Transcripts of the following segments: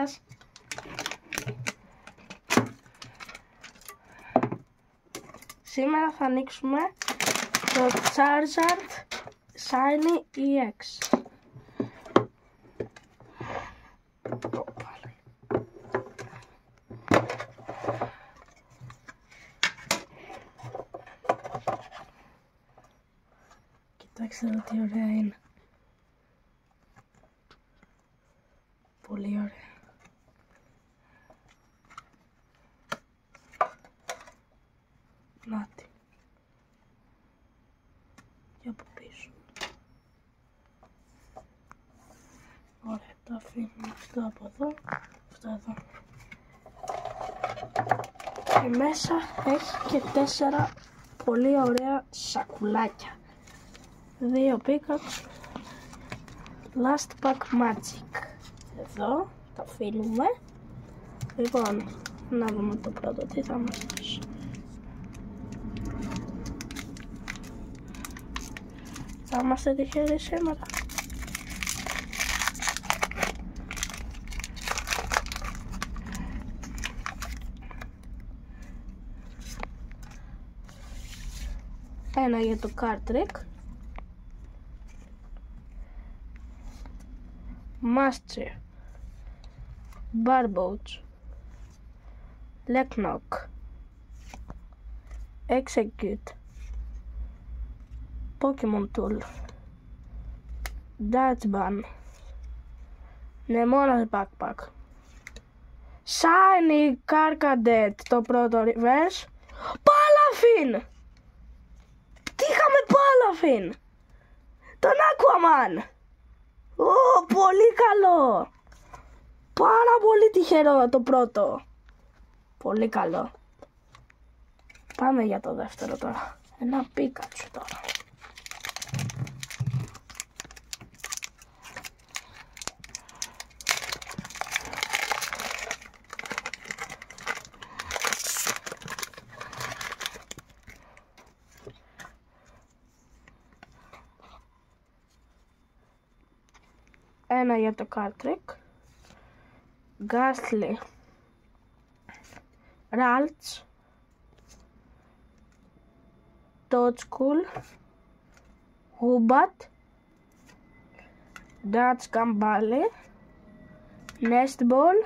σας. Σήμερα θα ανοίξουμε το Charizard Shiny EX. Κοιτάξτε εδώ τι ωραία είναι. Πολύ ωραία. Νάτι. Και από πίσω. Ωραία, το αφήνουμε αυτό από εδώ, αυτό εδώ. Και μέσα έχει και 4 πολύ ωραία σακουλάκια. 2 Pikachu, Last Pack Magic. Εδώ το αφήνουμε. Λοιπόν, να δούμε το πρώτο τι θα μας δώσει. Θα είμαστε τυχεροί σήμερα. Ένα για το card trick. Master, Barboach, Leknock, Execute, Pokemon Tool, Dachban, Nemona's Backpack, Shiny Carcadet, το πρώτο reverse, Palafin! Τι είχαμε Palafin! Τον Aquaman! Πολύ καλό! Πάρα πολύ τυχερό το πρώτο. Πολύ καλό. Πάμε για το δεύτερο τώρα. Ένα Pikachu τώρα. Ένα για το card trick. Gastly, Ralts, Toadstool, Woobat, Dutch Gambale, Nestball,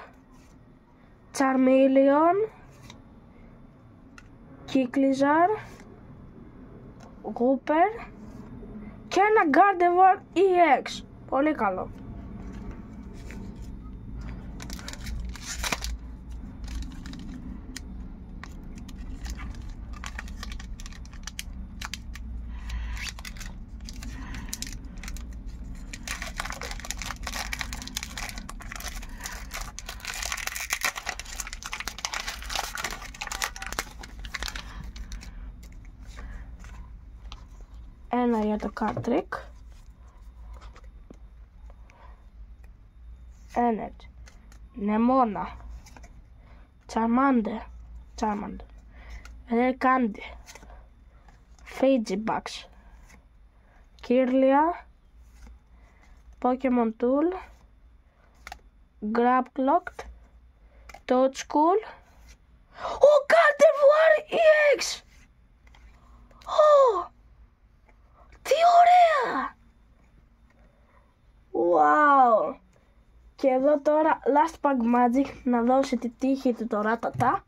Charmeleon, Kiklizzar, Wooper και ένα Gardevoir EX. Πολύ καλό. Ένα για το card trick. Energy, Nemona, Charmander, Rekandi, Figibax, Kirlia, Pokemon Tool, Grabclocked, Toadstool, Gardevoir EX! Τι ωραία! Wow! Και εδώ τώρα Last Pack Magic να δώσει τη τύχη του το ρατατά.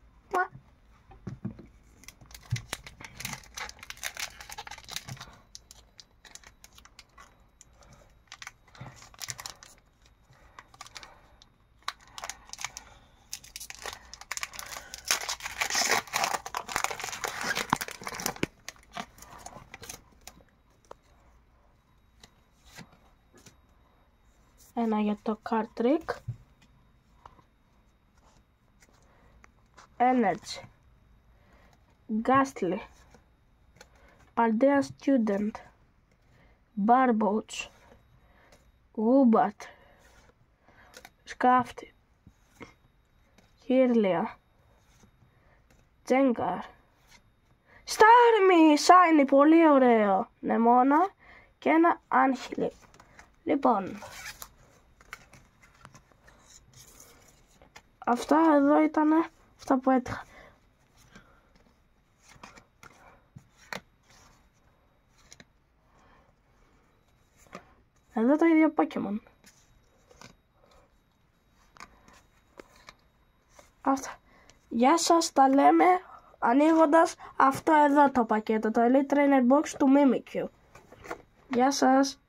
Ένα για το card trick. Energy, Gastly, Paldea Student, Barboach, Woobat, Scrafty, Kirlia, Jengar, Starmie, Shiny, πολύ ωραίο, Nemona και ένα Anhilip. Λοιπόν, αυτά εδώ ήταν αυτά που έτυχα. Εδώ το ίδιο Pokemon. Αυτά. Γεια σας, τα λέμε ανοίγοντας αυτό εδώ το πακέτο, το Elite Trainer Box του Mimikyu. Γεια σας.